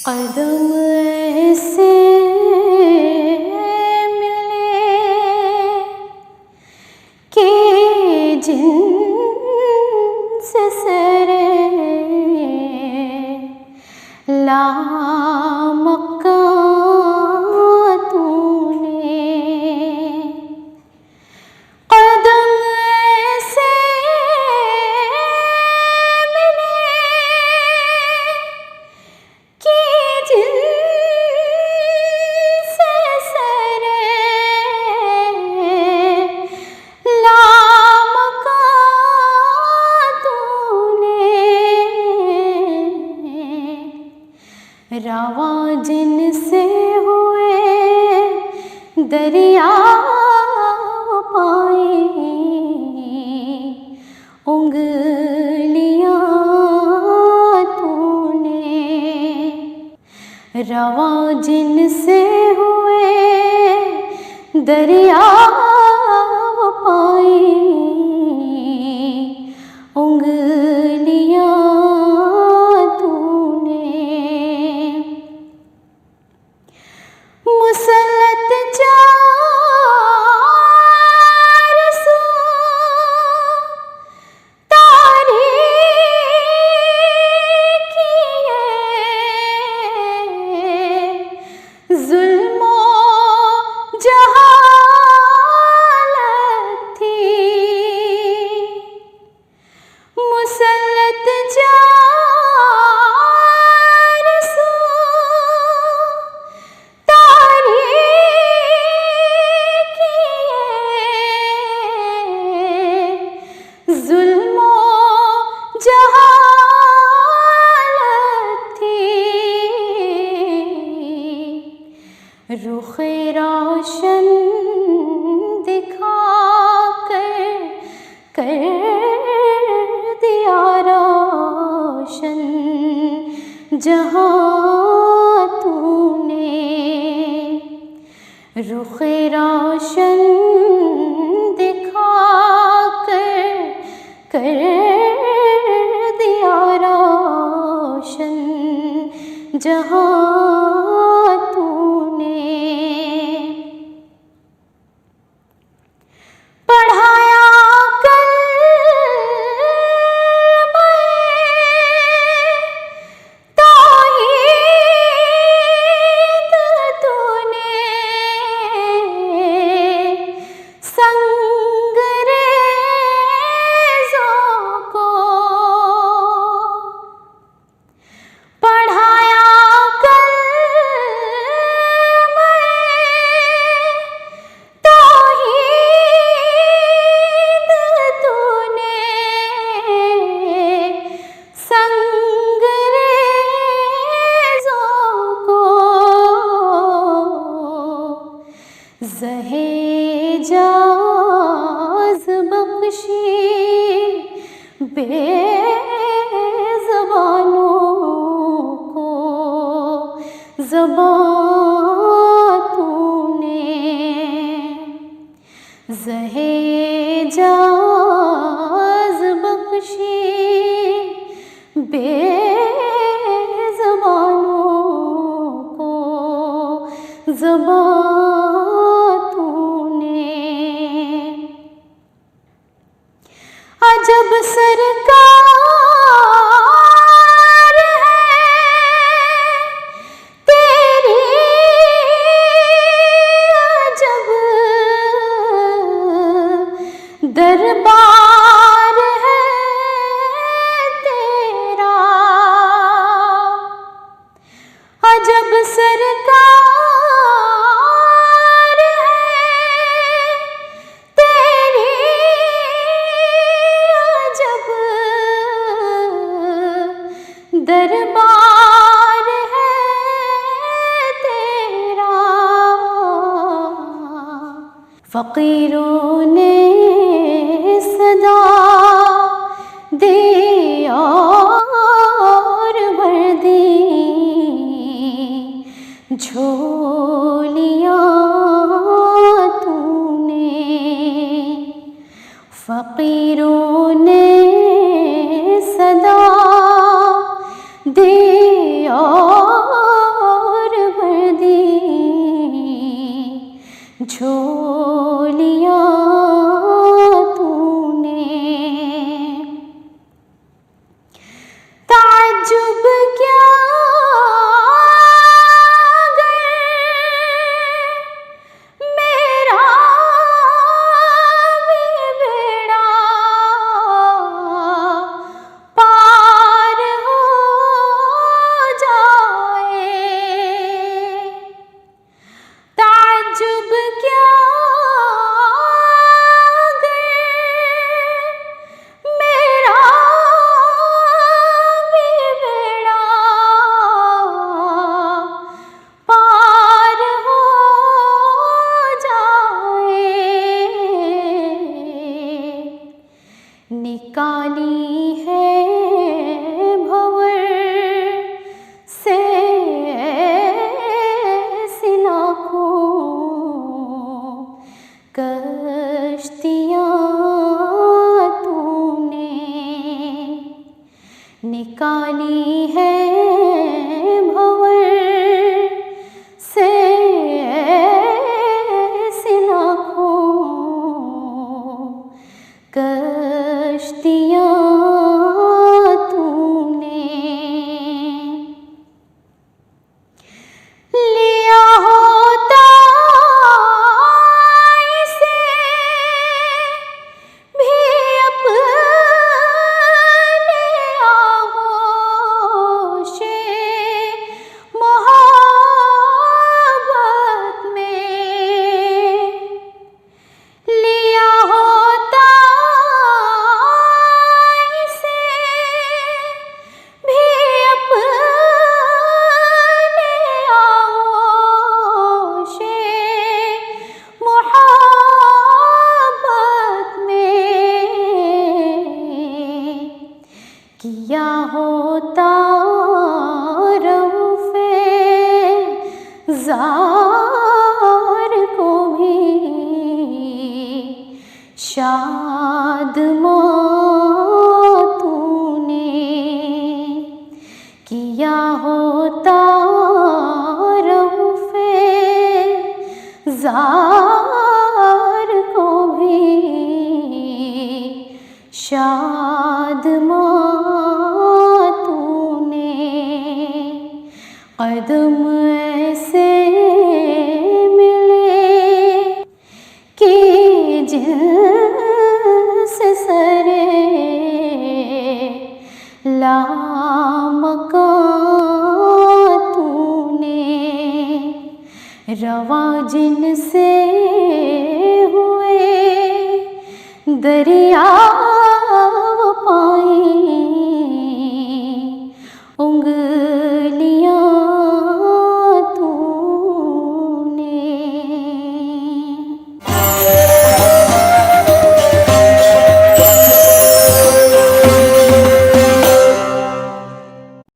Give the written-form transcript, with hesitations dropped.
कदम ऐसे मिले कि जिनसे सरे लामका तूने। कदम ऐसे मिले कि जिनसे सरे लामका तूने। रवा जिनसे हुए दरिया पाए उंगलियां तूने। रवा जिनसे हुए दरिया पाए उंगलियां तूने। मुसल्लत चार सू तारीकिए जुल्मो जहालत थी। मुसल्लत चार सू जुल्मो जहालत थी। रुख़े रोशन दिखा कर दिया रोशन जहाँ तूने। रुख़े रोशन दिखा कर दिया रोशन जहाँ तूने। पढ़ाया कलमा तौहीद तूने। संगरेज़ों को पढ़ाया कलमा तौहीद तूने। संगरेज़ों को ज़हेजाज़ बख्शी बेज़बानों को ज़बान तूने। ज़हेजाज़ बख्शी बेज़बानों को ज़बान तूने। अजब सरकार है तेरी, अजब दरबार है तेरा। अजब सरकार है तेरी, अजब दरबार है तेरा। फ़कीरों ने सदा दी और भर दी झोलियां तूने। फ़कीरों ने सदा दी और जार को भी शादमां तूने किया होता रऊफ़े जार को भी शादमां तूने। कदम ऐसे मिले कि जिनसे सरे लामकां तूने। रवा जिनसे हुए दरिया पाई उंगली